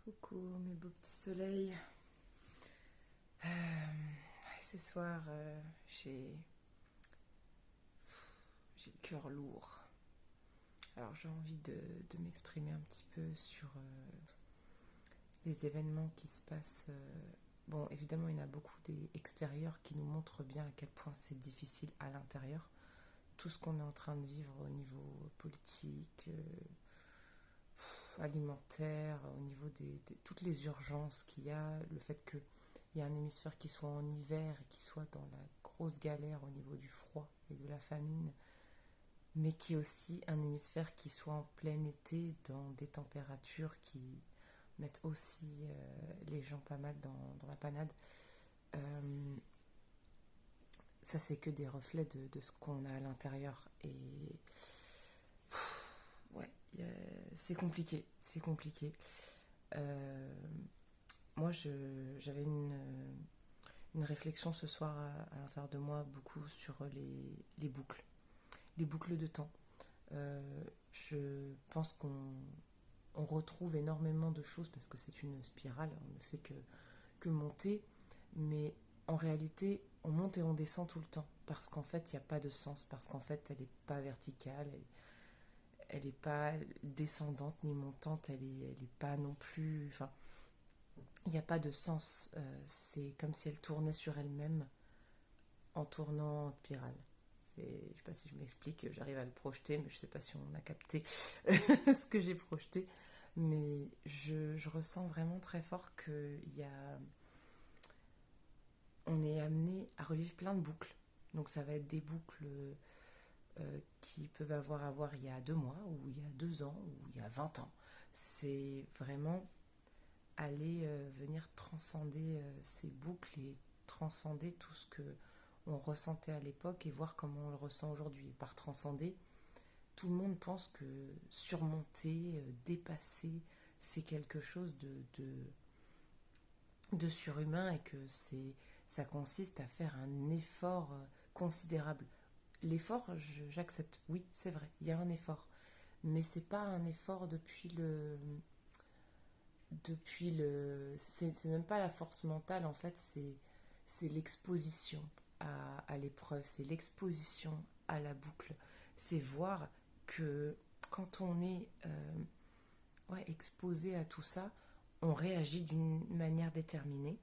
Coucou mes beaux petits soleils. Ce soir, j'ai le cœur lourd. Alors j'ai envie de m'exprimer un petit peu sur les événements qui se passent. Bon, évidemment, il y en a beaucoup des extérieurs qui nous montrent bien à quel point c'est difficile à l'intérieur. Tout ce qu'on est en train de vivre au niveau politique, alimentaire, au niveau toutes les urgences qu'il y a, le fait qu'il y a un hémisphère qui soit en hiver et qui soit dans la grosse galère au niveau du froid et de la famine, mais qui est aussi un hémisphère qui soit en plein été dans des températures qui mettent aussi les gens pas mal dans la panade. Euh, Ça, c'est que des reflets de ce qu'on a à l'intérieur. Et ouais, c'est compliqué. C'est compliqué. Euh, Moi, j'avais une réflexion ce soir à l'intérieur de moi, beaucoup sur les boucles de temps. Je pense qu'on retrouve énormément de choses parce que c'est une spirale, on ne fait que monter, mais en réalité, on monte et on descend tout le temps parce qu'en fait, il n'y a pas de sens, parce qu'en fait, elle n'est pas verticale, elle n'est pas descendante ni montante, elle est pas non plus. Enfin, il n'y a pas de sens. C'est comme si elle tournait sur elle-même en tournant en spirale. Je ne sais pas si je m'explique, j'arrive à le projeter, mais je ne sais pas si on a capté ce que j'ai projeté. Mais je ressens vraiment très fort qu'il y a, on est amené à revivre plein de boucles. Donc ça va être des boucles qui peuvent avoir à voir il y a 2 mois, ou il y a 2 ans, ou il y a 20 ans. C'est vraiment aller venir transcender ces boucles et transcender tout ce que on ressentait à l'époque et voir comment on le ressent aujourd'hui. Et par transcender, tout le monde pense que surmonter, dépasser, c'est quelque chose de surhumain et que ça consiste à faire un effort considérable. L'effort, j'accepte, oui, c'est vrai, il y a un effort. Mais c'est pas un effort c'est même pas la force mentale, en fait, c'est l'exposition à l'épreuve, c'est l'exposition à la boucle. C'est voir que quand on est ouais, exposé à tout ça, on réagit d'une manière déterminée.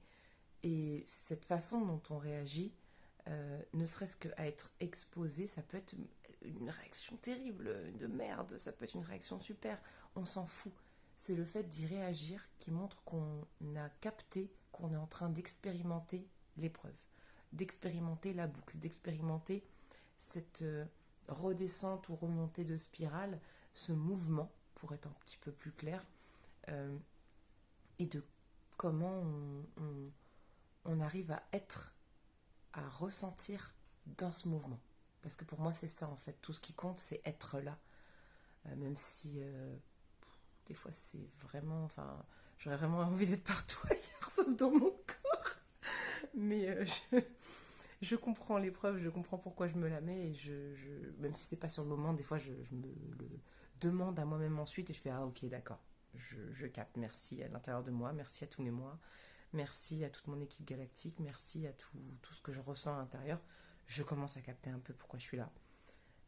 Et cette façon dont on réagit, ne serait-ce qu'à être exposé, ça peut être une réaction terrible, de merde, ça peut être une réaction super, on s'en fout. C'est le fait d'y réagir qui montre qu'on a capté qu'on est en train d'expérimenter l'épreuve, d'expérimenter la boucle, d'expérimenter cette redescente ou remontée de spirale, ce mouvement, pour être un petit peu plus clair, euh, et de comment on arrive à être, à ressentir dans ce mouvement. Parce que pour moi, c'est ça en fait. Tout ce qui compte, c'est être là. Même si des fois, c'est vraiment. Enfin, j'aurais vraiment envie d'être partout ailleurs, sauf dans mon corps. Mais je comprends l'épreuve, je comprends pourquoi je me la mets. Et même si c'est pas sur le moment, des fois, je me le demande à moi-même ensuite. Et je fais ah, ok, d'accord. Je capte. Merci à l'intérieur de moi. Merci à tous mes mois. Merci à toute mon équipe galactique, merci à tout ce que je ressens à l'intérieur. Je commence à capter un peu pourquoi je suis là.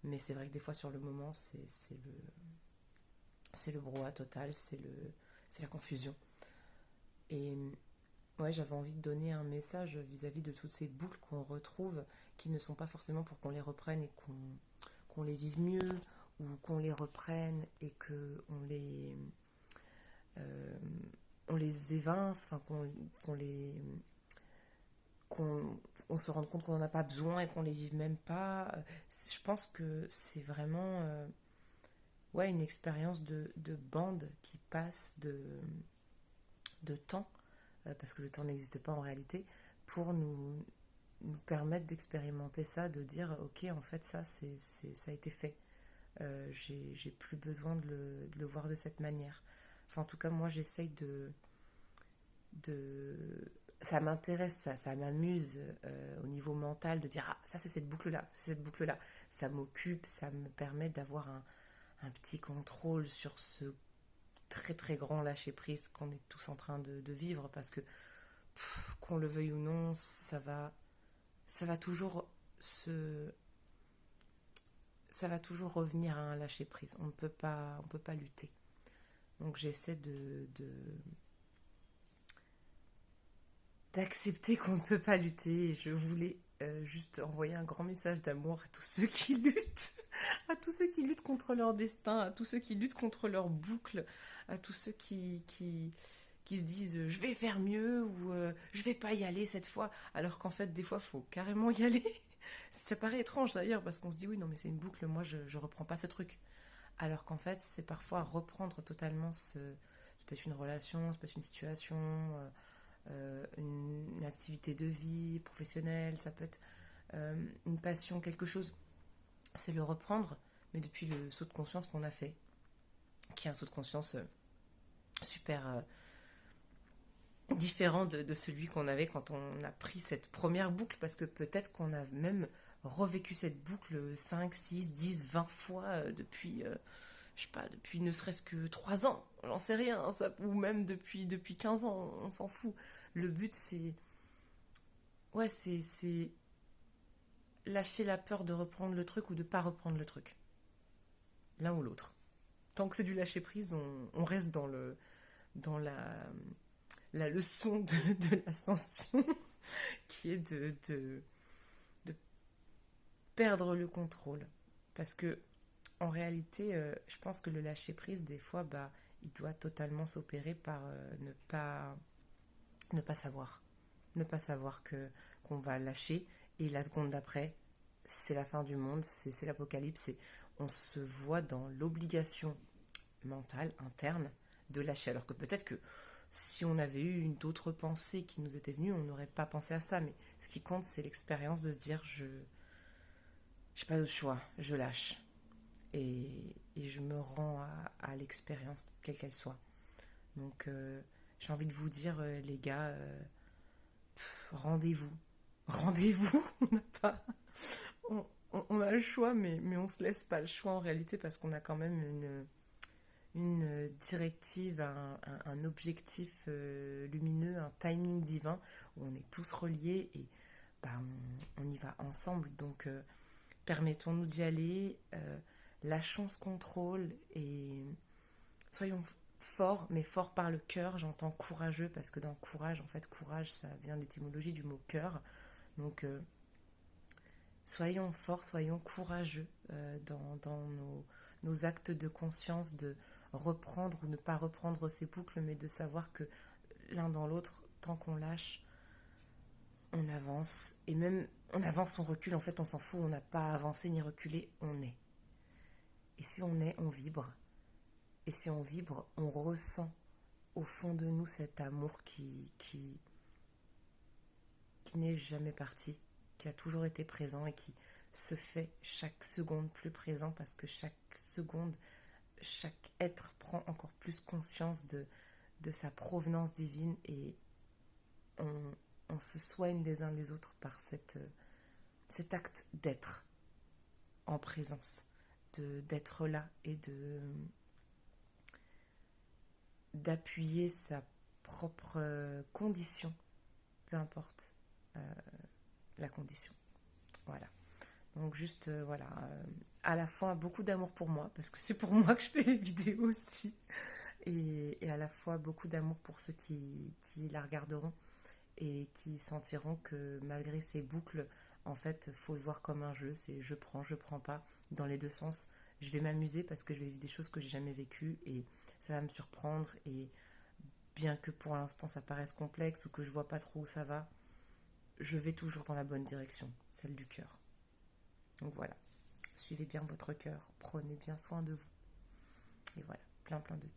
Mais c'est vrai que des fois sur le moment, c'est le brouhaha total, c'est la confusion. Et ouais, j'avais envie de donner un message vis-à-vis de toutes ces boucles qu'on retrouve, qui ne sont pas forcément pour qu'on les reprenne et qu'on les vive mieux, ou qu'on les reprenne et euh, on les évince, enfin qu'on on se rende compte qu'on n'en a pas besoin et qu'on les vive même pas. Je pense que c'est vraiment ouais, une expérience de bande qui passe de temps, parce que le temps n'existe pas en réalité, pour nous permettre d'expérimenter ça, de dire ok, en fait, ça a été fait. J'ai plus besoin de le voir de cette manière. Enfin, en tout cas, moi, j'essaye de ça m'intéresse, ça m'amuse au niveau mental de dire ah ça c'est cette boucle là, c'est cette boucle là, ça m'occupe, ça me permet d'avoir un petit contrôle sur ce très très grand lâcher-prise qu'on est tous en train de vivre, parce que qu'on le veuille ou non, ça va toujours se... Ça va toujours revenir à un lâcher-prise. On peut pas lutter. Donc j'essaie d'accepter qu'on ne peut pas lutter. Et je voulais juste envoyer un grand message d'amour à tous ceux qui luttent, à tous ceux qui luttent contre leur destin, à tous ceux qui luttent contre leur boucle, à tous ceux qui se disent je vais faire mieux ou je vais pas y aller cette fois, alors qu'en fait des fois il faut carrément y aller. Ça paraît étrange d'ailleurs parce qu'on se dit oui non mais c'est une boucle, moi je reprends pas ce truc. Alors qu'en fait c'est parfois reprendre totalement ça peut être une relation, ça peut être une situation, une activité de vie professionnelle, ça peut être une passion, quelque chose. C'est le reprendre, mais depuis le saut de conscience qu'on a fait, qui est un saut de conscience super différent de celui qu'on avait quand on a pris cette première boucle, parce que peut-être qu'on a même revécu cette boucle 5 6 10 20 fois depuis, je sais pas, depuis ne serait-ce que 3 ans, j'en sais rien, ça, ou même depuis 15 ans, on s'en fout. Le but, c'est... Ouais, c'est lâcher la peur de reprendre le truc ou de pas reprendre le truc. L'un ou l'autre. Tant que c'est du lâcher prise, on reste dans la leçon de l'ascension qui est de perdre le contrôle. Parce que en réalité, je pense que le lâcher prise, des fois, bah, il doit totalement s'opérer par ne pas savoir. Ne pas savoir qu'on va lâcher et la seconde d'après, c'est la fin du monde, c'est l'apocalypse. On se voit dans l'obligation mentale, interne, de lâcher. Alors que peut-être que si on avait eu d'autres pensées qui nous étaient venues, on n'aurait pas pensé à ça. Mais ce qui compte, c'est l'expérience de se dire je n'ai pas d'autre choix, je lâche. Et je me rends à l'expérience, quelle qu'elle soit. Donc j'ai envie de vous dire, les gars, rendez-vous. Rendez-vous, on n'a pas. On a le choix, mais on se laisse pas le choix en réalité parce qu'on a quand même une directive, un objectif lumineux, un timing divin où on est tous reliés et bah, on y va ensemble. Donc permettons-nous d'y aller, lâchons ce contrôle et soyons forts, mais forts par le cœur. J'entends courageux parce que dans courage, en fait, courage, ça vient de l'étymologie du mot cœur. Donc soyons forts, soyons courageux dans nos actes de conscience, de reprendre ou ne pas reprendre ces boucles, mais de savoir que l'un dans l'autre, tant qu'on lâche, on avance. Et même on avance, on recule, en fait on s'en fout, on n'a pas avancé ni reculé, on est. Et si on est, on vibre. Et si on vibre, on ressent au fond de nous cet amour qui n'est jamais parti, qui a toujours été présent et qui se fait chaque seconde plus présent parce que chaque seconde, chaque être prend encore plus conscience de sa provenance divine et on se soigne les uns les autres par cet acte d'être en présence, d'être là et d'appuyer sa propre condition, peu importe la condition. Voilà. Donc juste, voilà, à la fois beaucoup d'amour pour moi, parce que c'est pour moi que je fais les vidéos aussi, et à la fois beaucoup d'amour pour ceux qui la regarderont et qui sentiront que malgré ces boucles, en fait, faut le voir comme un jeu, c'est je prends pas, dans les deux sens. Je vais m'amuser parce que je vais vivre des choses que j'ai jamais vécues et ça va me surprendre et bien que pour l'instant ça paraisse complexe ou que je vois pas trop où ça va, je vais toujours dans la bonne direction, celle du cœur. Donc voilà, suivez bien votre cœur, prenez bien soin de vous. Et voilà, plein de